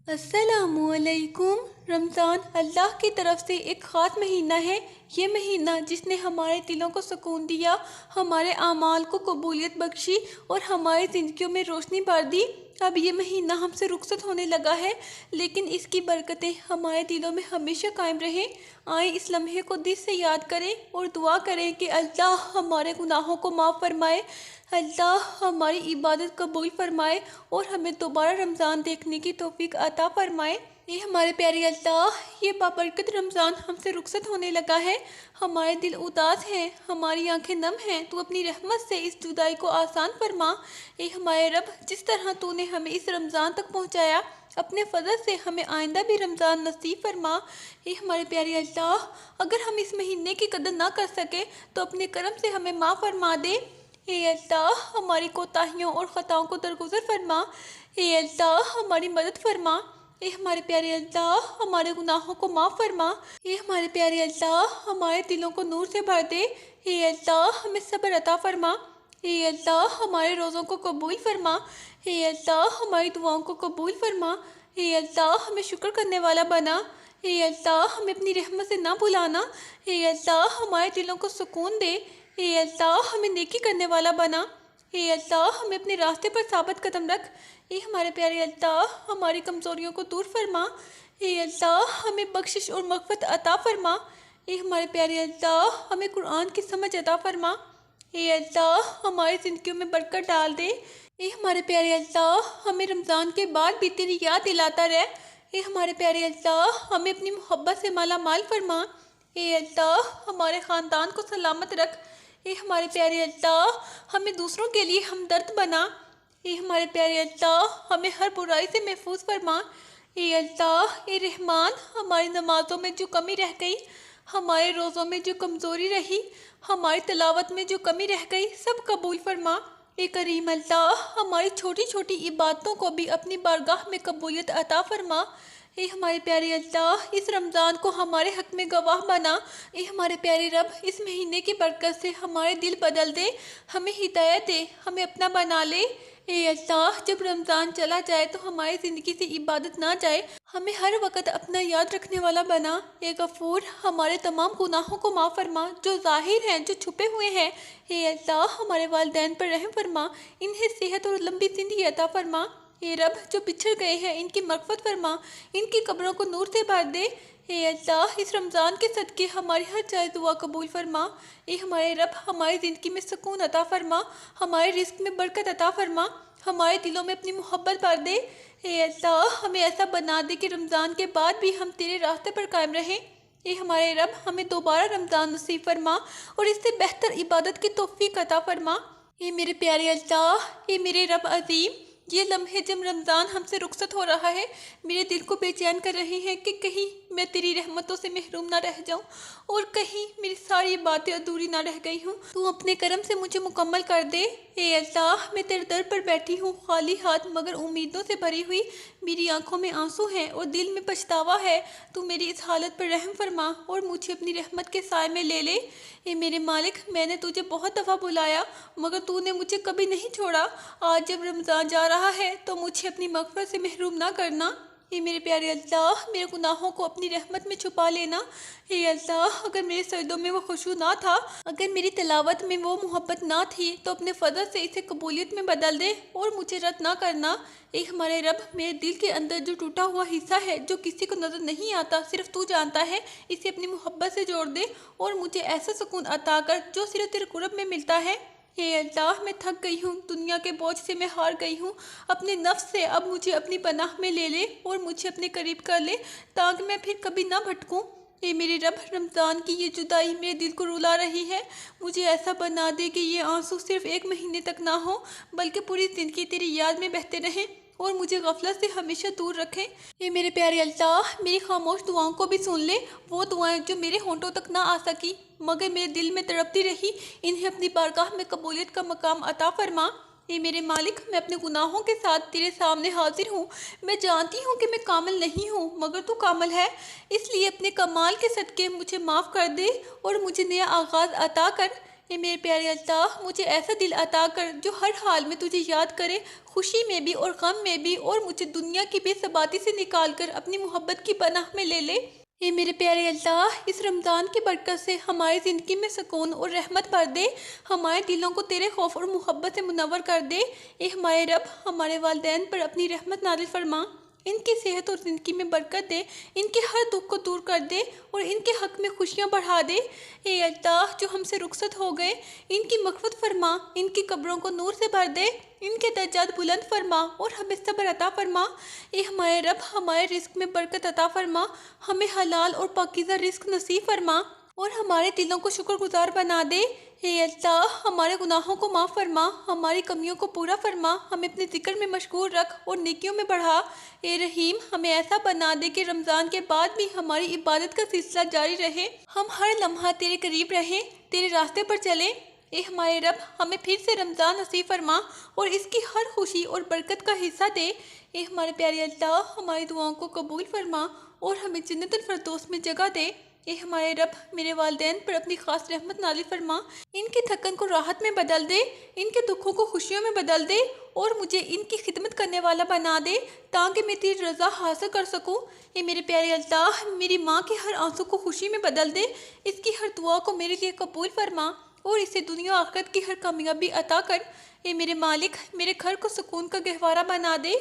السلام علیکم۔ رمضان اللہ کی طرف سے ایک خاص مہینہ ہے۔ یہ مہینہ جس نے ہمارے دلوں کو سکون دیا، ہمارے اعمال کو قبولیت بخشی اور ہماری زندگیوں میں روشنی بھر دی۔ اب یہ مہینہ ہم سے رخصت ہونے لگا ہے، لیکن اس کی برکتیں ہمارے دلوں میں ہمیشہ قائم رہیں۔ آئیں اس لمحے کو دل سے یاد کریں اور دعا کریں کہ اللہ ہمارے گناہوں کو معاف فرمائے، اللہ ہماری عبادت قبول فرمائے اور ہمیں دوبارہ رمضان دیکھنے کی توفیق عطا فرمائے۔ اے ہمارے پیارے اللہ، یہ بابرکت رمضان ہم سے رخصت ہونے لگا ہے، ہمارے دل اداس ہیں، ہماری آنکھیں نم ہیں، تو اپنی رحمت سے اس جدائی کو آسان فرما۔ اے ہمارے رب، جس طرح تو نے ہمیں اس رمضان تک پہنچایا، اپنے فضل سے ہمیں آئندہ بھی رمضان نصیب فرما۔ اے ہمارے پیارے اللہ، اگر ہم اس مہینے کی قدر نہ کر سکے تو اپنے کرم سے ہمیں معاف فرما دے۔ اے اللہ، ہماری کوتاہیوں اور خطاؤں کو درگزر فرما۔ اے اللہ، ہماری مدد فرما۔ اے ہمارے پیارے اللہ، ہمارے گناہوں کو معاف فرما۔ اے ہمارے پیارے اللہ، ہمارے دلوں کو نور سے بھر دے۔ اے اللہ، ہمیں صبر عطا فرما۔ اے اللہ، ہمارے روزوں کو قبول فرما۔ اے اللہ، ہماری دعاؤں کو قبول فرما۔ اے اللہ، ہمیں شکر کرنے والا بنا۔ اے اللہ، ہمیں اپنی رحمت سے نہ بھلانا۔ اے اللہ، ہمارے دلوں کو سکون دے۔ اے اللہ، ہمیں نیکی کرنے والا بنا۔ اے اللہ، ہمیں اپنے راستے پر ثابت قدم رکھ۔ اے ہمارے پیارے اللہ، ہماری کمزوریوں کو دور فرما۔ اے اللہ، ہمیں بخشش اور مغفرت عطا فرما۔ اے ہمارے پیارے اللہ، ہمیں قرآن کی سمجھ عطا فرما۔ اے اللہ، ہماری زندگیوں میں برکت ڈال دے۔ اے ہمارے پیارے اللہ، ہمیں رمضان کے بعد بھی تیری یاد دلاتا رہ۔ اے ہمارے پیارے اللہ، ہمیں اپنی محبت سے مالا مال فرما۔ اے اللہ، ہمارے خاندان کو سلامت رکھ۔ اے ہمارے پیارے اللہ، ہمیں دوسروں کے لیے ہمدرد بنا۔ اے ہمارے پیارے اللہ، ہمیں ہر برائی سے محفوظ فرما۔ اے اللہ، اے رحمان، ہماری نمازوں میں جو کمی رہ گئی، ہمارے روزوں میں جو کمزوری رہی، ہماری تلاوت میں جو کمی رہ گئی، سب قبول فرما۔ اے کریم اللہ، ہماری چھوٹی چھوٹی عبادتوں کو بھی اپنی بارگاہ میں قبولیت عطا فرما۔ اے ہمارے پیارے اللہ، اس رمضان کو ہمارے حق میں گواہ بنا۔ اے ہمارے پیارے رب، اس مہینے کی برکت سے ہمارے دل بدل دے، ہمیں ہدایت دے، ہمیں اپنا بنا لے۔ اے اللہ، جب رمضان چلا جائے تو ہماری زندگی سے عبادت نہ جائے، ہمیں ہر وقت اپنا یاد رکھنے والا بنا۔ اے غفور، ہمارے تمام گناہوں کو معاف فرما، جو ظاہر ہیں، جو چھپے ہوئے ہیں۔ اے اللہ، ہمارے والدین پر رحم فرما، انہیں صحت اور لمبی زندگی عطا فرما۔ اے رب، جو بچھڑ گئے ہیں، ان کی مغفرت فرما، ان کی قبروں کو نور سے بھر دے۔ اے اللہ، اس رمضان کے صدقے ہماری ہر جائز دعا قبول فرما۔ اے ہمارے رب، ہماری زندگی میں سکون عطا فرما، ہمارے رزق میں برکت عطا فرما، ہمارے دلوں میں اپنی محبت بھر دے۔ اے اللہ، ہمیں ایسا بنا دے کہ رمضان کے بعد بھی ہم تیرے راستے پر قائم رہیں۔ اے ہمارے رب، ہمیں دوبارہ رمضان نصیب فرما اور اس سے بہتر عبادت کی توفیق عطا فرما۔ اے میرے پیارے اللہ، اے میرے رب عظیم، یہ لمحے جب رمضان ہم سے رخصت ہو رہا ہے، میرے دل کو بے چین کر رہے ہیں کہ کہیں میں تیری رحمتوں سے محروم نہ رہ جاؤں اور کہیں میری ساری باتیں ادھوری نہ رہ گئی ہوں۔ تو اپنے کرم سے مجھے مکمل کر دے۔ اے اللہ، میں تیرے در پر بیٹھی ہوں، خالی ہاتھ مگر امیدوں سے بھری ہوئی، میری آنکھوں میں آنسو ہیں اور دل میں پچھتاوا ہے۔ تو میری اس حالت پر رحم فرما اور مجھے اپنی رحمت کے سائے میں لے لے۔ اے میرے مالک، میں نے تجھے بہت دفعہ بلایا مگر تو نے مجھے کبھی نہیں چھوڑا۔ آج جب رمضان جا رہا ہے تو مجھے اپنی مغفرت سے محروم نہ کرنا۔ اے میرے پیارے اللہ، میرے گناہوں کو اپنی رحمت میں چھپا لینا۔ اے اللہ، اگر میرے سجدوں میں وہ خشوع نہ تھا، اگر میری تلاوت میں وہ محبت نہ تھی، تو اپنے فضل سے اسے قبولیت میں بدل دے اور مجھے رد نہ کرنا۔ اے ہمارے رب، میرے دل کے اندر جو ٹوٹا ہوا حصہ ہے، جو کسی کو نظر نہیں آتا، صرف تو جانتا ہے، اسے اپنی محبت سے جوڑ دے اور مجھے ایسا سکون عطا کر جو صرف تیرے قرب میں ملتا ہے۔ اے اللہ، میں تھک گئی ہوں، دنیا کے بوجھ سے میں ہار گئی ہوں، اپنے نفس سے اب مجھے اپنی پناہ میں لے لے اور مجھے اپنے قریب کر لے تاکہ میں پھر کبھی نہ بھٹکوں۔ اے میرے رب، رمضان کی یہ جدائی میرے دل کو رلا رہی ہے، مجھے ایسا بنا دے کہ یہ آنسو صرف ایک مہینے تک نہ ہو بلکہ پوری زندگی تیری یاد میں بہتے رہیں اور مجھے غفلت سے ہمیشہ دور رکھیں۔ اے میرے پیارے اللہ، میری خاموش دعاؤں کو بھی سن لے، وہ دعائیں جو میرے ہونٹوں تک نہ آ سکی مگر میرے دل میں تڑپتی رہی، انہیں اپنی بارگاہ میں قبولیت کا مقام عطا فرما۔ اے میرے مالک، میں اپنے گناہوں کے ساتھ تیرے سامنے حاضر ہوں، میں جانتی ہوں کہ میں کامل نہیں ہوں مگر تو کامل ہے، اس لیے اپنے کمال کے صدقے مجھے معاف کر دے اور مجھے نیا آغاز عطا کر۔ اے میرے پیارے اللہ، مجھے ایسا دل عطا کر جو ہر حال میں تجھے یاد کرے، خوشی میں بھی اور غم میں بھی، اور مجھے دنیا کی بے ثباتی سے نکال کر اپنی محبت کی پناہ میں لے لے۔ اے میرے پیارے اللہ، اس رمضان کی برکت سے ہماری زندگی میں سکون اور رحمت بھر دے، ہمارے دلوں کو تیرے خوف اور محبت سے منور کر دے۔ اے ہمارے رب، ہمارے والدین پر اپنی رحمت نازل فرما، ان کی صحت اور زندگی میں برکت دے، ان کے ہر دکھ کو دور کر دے اور ان کے حق میں خوشیاں بڑھا دے۔ اے اللہ، جو ہم سے رخصت ہو گئے، ان کی مغفرت فرما، ان کی قبروں کو نور سے بھر دے، ان کے درجات بلند فرما اور ہمیں صبر عطا فرما۔ اے ہمارے رب، ہمارے رزق میں برکت عطا فرما، ہمیں حلال اور پاکیزہ رزق نصیب فرما اور ہمارے دلوں کو شکر گزار بنا دے۔ اے اللہ، ہمارے گناہوں کو معاف فرما، ہماری کمیوں کو پورا فرما، ہمیں اپنے ذکر میں مشغول رکھ اور نیکیوں میں بڑھا۔ اے رحیم، ہمیں ایسا بنا دے کہ رمضان کے بعد بھی ہماری عبادت کا سلسلہ جاری رہے، ہم ہر لمحہ تیرے قریب رہیں، تیرے راستے پر چلیں۔ اے ہمارے رب، ہمیں پھر سے رمضان نصیب فرما اور اس کی ہر خوشی اور برکت کا حصہ دے۔ اے ہمارے پیارے اللہ، ہماری دعاؤں کو قبول فرما اور ہمیں جنت الفردوس میں جگہ دے۔ اے ہمارے رب، میرے والدین پر اپنی خاص رحمت نازل فرما، ان کی تھکن کو راحت میں بدل دے، ان کے دکھوں کو خوشیوں میں بدل دے اور مجھے ان کی خدمت کرنے والا بنا دے تاکہ میں تیری رضا حاصل کر سکوں۔ اے میرے پیارے اللہ، میری ماں کے ہر آنسو کو خوشی میں بدل دے، اس کی ہر دعا کو میرے لیے قبول فرما اور اسے دنیا و آخرت کی ہر کامیابی عطا کر۔ اے میرے مالک، میرے گھر کو سکون کا گہوارہ بنا دے،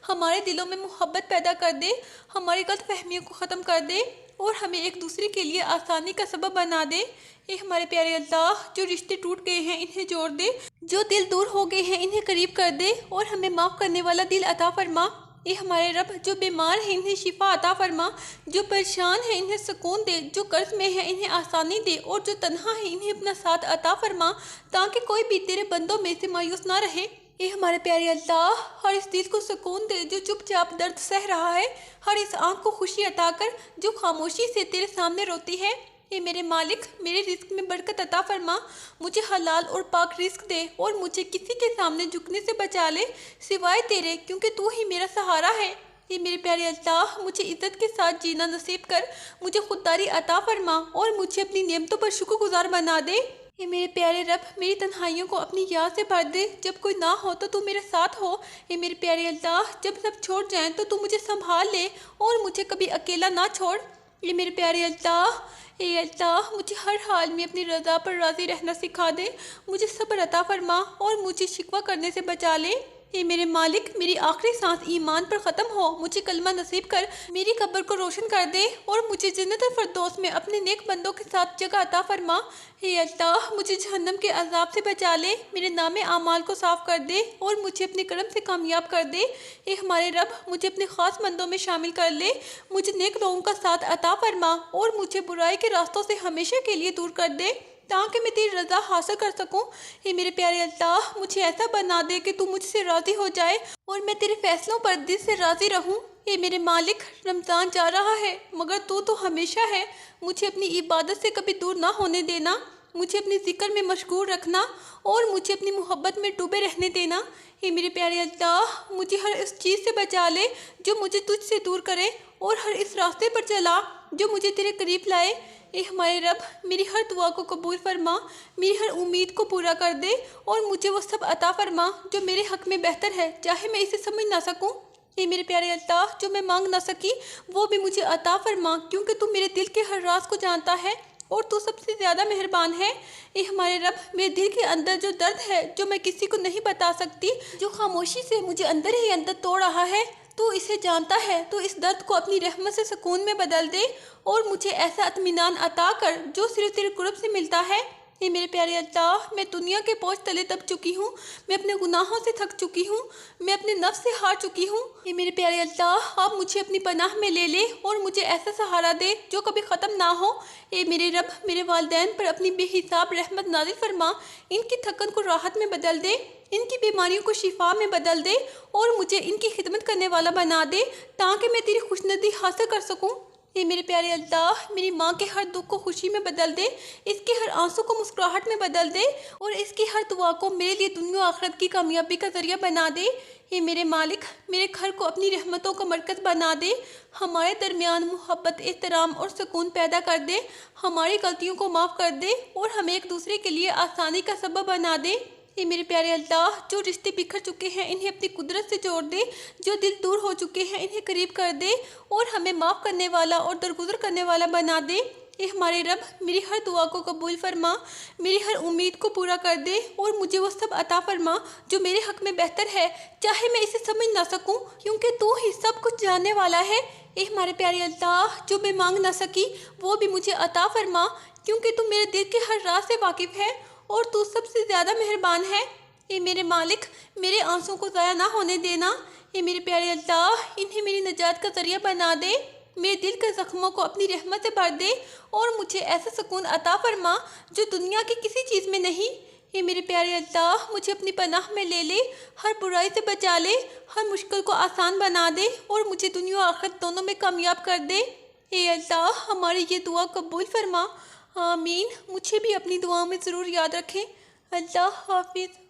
ہمارے دلوں میں محبت پیدا کر دے، ہماری غلط فہمیوں کو ختم کر دے اور ہمیں ایک دوسرے کے لیے آسانی کا سبب بنا دے۔ اے ہمارے پیارے اللہ، جو رشتے ٹوٹ گئے ہیں انہیں جوڑ دے، جو دل دور ہو گئے ہیں انہیں قریب کر دے اور ہمیں معاف کرنے والا دل عطا فرما۔ اے ہمارے رب، جو بیمار ہیں انہیں شفا عطا فرما، جو پریشان ہیں انہیں سکون دے، جو قرض میں ہیں انہیں آسانی دے اور جو تنہا ہیں انہیں اپنا ساتھ عطا فرما تاکہ کوئی بھی تیرے بندوں میں سے مایوس نہ رہے۔ اے ہمارے پیارے اللہ، ہر اس دل کو سکون دے جو چپ چاپ درد سہ رہا ہے، ہر اس آنکھ کو خوشی عطا کر جو خاموشی سے تیرے سامنے روتی ہے۔ اے میرے مالک، میرے رزق میں برکت عطا فرما، مجھے حلال اور پاک رزق دے اور مجھے کسی کے سامنے جھکنے سے بچا لے سوائے تیرے، کیونکہ تو ہی میرا سہارا ہے۔ اے میرے پیارے اللہ، مجھے عزت کے ساتھ جینا نصیب کر، مجھے خودداری عطا فرما اور مجھے اپنی نعمتوں پر شکر گزار بنا دے۔ اے میرے پیارے رب، میری تنہائیوں کو اپنی یاد سے بھر دے، جب کوئی نہ ہو تو میرے ساتھ ہو۔ اے میرے پیارے اللہ، جب سب چھوڑ جائیں تو مجھے سنبھال لے اور مجھے کبھی اکیلا نہ چھوڑ۔ اے میرے پیارے اللہ، اے اللہ، مجھے ہر حال میں اپنی رضا پر راضی رہنا سکھا دے، مجھے صبر عطا فرما اور مجھے شکوہ کرنے سے بچا لے۔ اے میرے مالک، میری آخری سانس ایمان پر ختم ہو، مجھے کلمہ نصیب کر، میری قبر کو روشن کر دے اور مجھے جنت الفردوس میں اپنے نیک بندوں کے ساتھ جگہ عطا فرما۔ اے اللہ، مجھے جہنم کے عذاب سے بچا لے، میرے نام اعمال کو صاف کر دے اور مجھے اپنے کرم سے کامیاب کر دے۔ اے ہمارے رب، مجھے اپنے خاص بندوں میں شامل کر لے، مجھے نیک لوگوں کا ساتھ عطا فرما اور مجھے برائی کے راستوں سے ہمیشہ کے لیے دور کر دے تاکہ میں تیری رضا حاصل کر سکوں۔ اے میرے پیارے اللہ، مجھے ایسا بنا دے کہ تو مجھ سے راضی ہو جائے اور میں تیرے فیصلوں پر دل سے راضی رہوں۔ اے میرے مالک، رمضان جا رہا ہے مگر تو ہمیشہ ہے، مجھے اپنی عبادت سے کبھی دور نہ ہونے دینا، مجھے اپنے ذکر میں مشغول رکھنا اور مجھے اپنی محبت میں ڈوبے رہنے دینا۔ اے میرے پیارے اللہ، مجھے ہر اس چیز سے بچا لے جو مجھے تجھ سے دور کرے اور ہر اس راستے پر چلا جو مجھے تیرے قریب لائے۔ اے ہمارے رب، میری ہر دعا کو قبول فرما، میری ہر امید کو پورا کر دے اور مجھے وہ سب عطا فرما جو میرے حق میں بہتر ہے، چاہے میں اسے سمجھ نہ سکوں۔ اے میرے پیارے اللہ، جو میں مانگ نہ سکی وہ بھی مجھے عطا فرما، کیونکہ تو میرے دل کے ہر راز کو جانتا ہے اور تو سب سے زیادہ مہربان ہے۔ اے ہمارے رب، میرے دل کے اندر جو درد ہے جو میں کسی کو نہیں بتا سکتی، جو خاموشی سے مجھے اندر ہی اندر توڑ رہا ہے، تو اسے جانتا ہے، تو اس درد کو اپنی رحمت سے سکون میں بدل دے اور مجھے ایسا اطمینان عطا کر جو صرف تیرے قرب سے ملتا ہے۔ اے میرے پیارے اللہ، میں دنیا کے بوجھ تلے دب چکی ہوں، میں اپنے گناہوں سے تھک چکی ہوں، میں اپنے نفس سے ہار چکی ہوں۔ اے میرے پیارے اللہ، آپ مجھے اپنی پناہ میں لے لے اور مجھے ایسا سہارا دے جو کبھی ختم نہ ہو۔ اے میرے رب، میرے والدین پر اپنی بے حساب رحمت نازل فرما، ان کی تھکن کو راحت میں بدل دے، ان کی بیماریوں کو شفا میں بدل دے اور مجھے ان کی خدمت کرنے والا بنا دے تاکہ میں تیری خوشنودی حاصل کر سکوں۔ اے میرے پیارے اللہ، میری ماں کے ہر دکھ کو خوشی میں بدل دے، اس کے ہر آنسو کو مسکراہٹ میں بدل دے، اور اس کی ہر دعا کو میرے لیے دنیا و آخرت کی کامیابی کا ذریعہ بنا دے۔ اے میرے مالک، میرے گھر کو اپنی رحمتوں کا مرکز بنا دے، ہمارے درمیان محبت، احترام اور سکون پیدا کر دے، ہماری غلطیوں کو معاف کر دے اور ہمیں ایک دوسرے کے لیے آسانی کا سبب بنا دے۔ اے میرے پیارے اللہ، جو رشتے بکھر چکے ہیں انہیں اپنی قدرت سے جوڑ دے، جو دل دور ہو چکے ہیں انہیں قریب کر دے اور ہمیں معاف کرنے والا اور درگزر کرنے والا بنا دے۔ اے ہمارے رب، میری ہر دعا کو قبول فرما، میری ہر امید کو پورا کر دے اور مجھے وہ سب عطا فرما جو میرے حق میں بہتر ہے، چاہے میں اسے سمجھ نہ سکوں، کیونکہ تو ہی سب کچھ جاننے والا ہے۔ اے ہمارے پیارے اللہ، جو میں مانگ نہ سکی وہ بھی مجھے عطا فرما، کیونکہ تو میرے دل کے ہر راز سے واقف ہے اور تو سب سے زیادہ مہربان ہے۔ اے میرے مالک، میرے آنسوں کو ضائع نہ ہونے دینا۔ اے میرے پیارے اللہ، انہیں میری نجات کا ذریعہ بنا دے، میرے دل کے زخموں کو اپنی رحمت سے بھر دے اور مجھے ایسا سکون عطا فرما جو دنیا کی کسی چیز میں نہیں۔ اے میرے پیارے اللہ، مجھے اپنی پناہ میں لے لے، ہر برائی سے بچا لے، ہر مشکل کو آسان بنا دے اور مجھے دنیا و آخرت دونوں میں کامیاب کر دے۔ اے اللہ، ہماری یہ دعا قبول فرما۔ آمین۔ مجھے بھی اپنی دعاؤں میں ضرور یاد رکھیں۔ اللہ حافظ۔